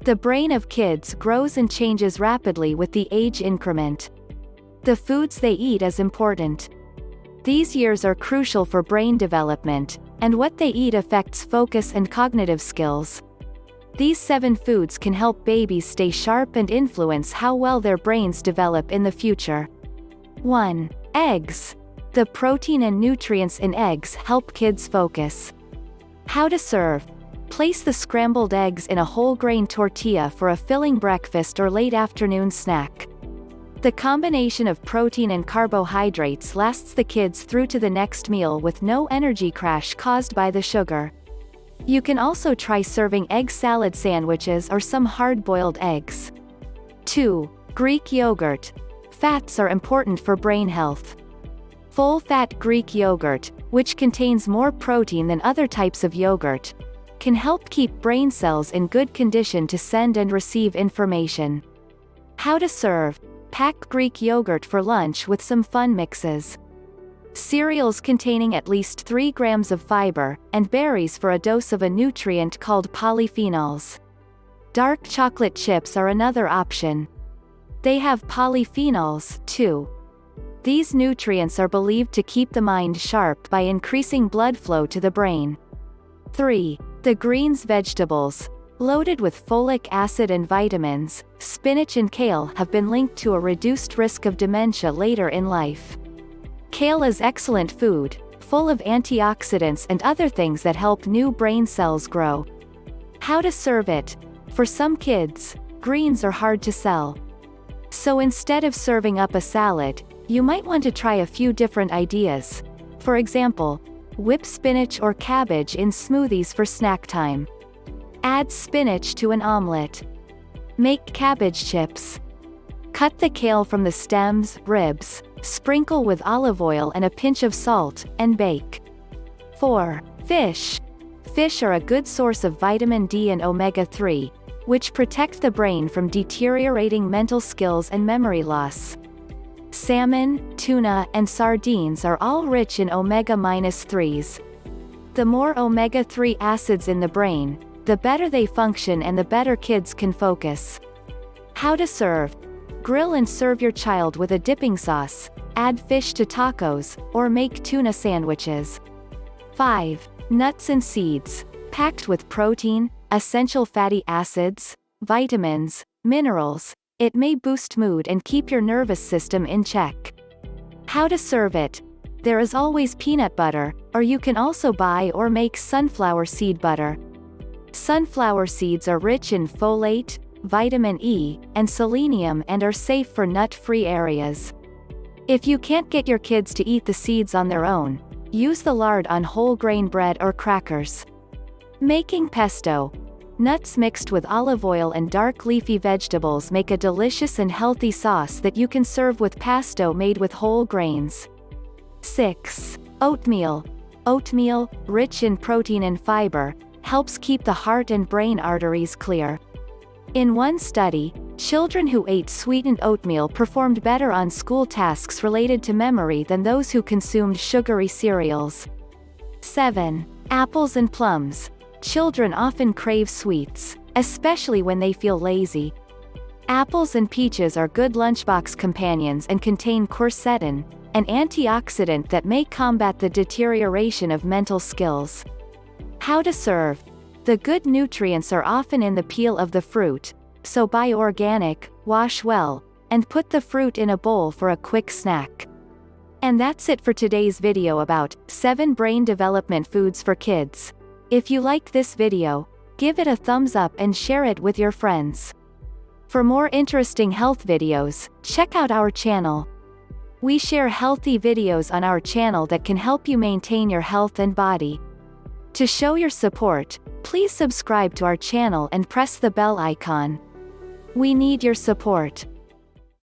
The brain of kids grows and changes rapidly with the age increment. The foods they eat is important. These years are crucial for brain development, and what they eat affects focus and cognitive skills. These 7 foods can help babies stay sharp and influence how well their brains develop in the future. 1. Eggs. The protein and nutrients in eggs help kids focus. How to serve. Place the scrambled eggs in a whole grain tortilla for a filling breakfast or late afternoon snack. The combination of protein and carbohydrates lasts the kids through to the next meal with no energy crash caused by the sugar. You can also try serving egg salad sandwiches or some hard-boiled eggs. 2. Greek yogurt. Fats are important for brain health. Full-fat Greek yogurt, which contains more protein than other types of yogurt, can help keep brain cells in good condition to send and receive information. How to serve. Pack Greek yogurt for lunch with some fun mixes. Cereals containing at least 3 grams of fiber, and berries for a dose of a nutrient called polyphenols. Dark chocolate chips are another option. They have polyphenols, too. These nutrients are believed to keep the mind sharp by increasing blood flow to the brain. 3. The greens vegetables. Loaded with folic acid and vitamins, spinach and kale have been linked to a reduced risk of dementia later in life. Kale is excellent food, full of antioxidants and other things that help new brain cells grow. How to serve it. For some kids, greens are hard to sell. So instead of serving up a salad, you might want to try a few different ideas. For example, whip spinach or cabbage in smoothies for snack time. Add spinach to an omelette. Make cabbage chips. Cut the kale from the stems, ribs, sprinkle with olive oil and a pinch of salt, and bake. 4. Fish. Fish are a good source of vitamin D and omega-3, which protect the brain from deteriorating mental skills and memory loss. Salmon, tuna, and sardines are all rich in omega-3s. The more omega-3 acids in the brain, the better they function and the better kids can focus. How to serve. Grill and serve your child with a dipping sauce, add fish to tacos, or make tuna sandwiches. 5. Nuts and seeds. Packed with protein, essential fatty acids, vitamins, minerals, it may boost mood and keep your nervous system in check. How to serve it. There is always peanut butter, or you can also buy or make sunflower seed butter. Sunflower seeds are rich in folate, vitamin E, and selenium and are safe for nut-free areas. If you can't get your kids to eat the seeds on their own, use the lard on whole grain bread or crackers. Making pesto. Nuts mixed with olive oil and dark leafy vegetables make a delicious and healthy sauce that you can serve with pesto made with whole grains. 6. Oatmeal. Oatmeal, rich in protein and fiber, helps keep the heart and brain arteries clear. In one study, children who ate sweetened oatmeal performed better on school tasks related to memory than those who consumed sugary cereals. 7. Apples and plums. Children often crave sweets, especially when they feel lazy. Apples and peaches are good lunchbox companions and contain quercetin, an antioxidant that may combat the deterioration of mental skills. How to serve. The good nutrients are often in the peel of the fruit, so buy organic, wash well, and put the fruit in a bowl for a quick snack. And that's it for today's video about 7 brain development foods for kids. If you liked this video, give it a thumbs up and share it with your friends. For more interesting health videos, check out our channel. We share healthy videos on our channel that can help you maintain your health and body. To show your support, please subscribe to our channel and press the bell icon. We need your support.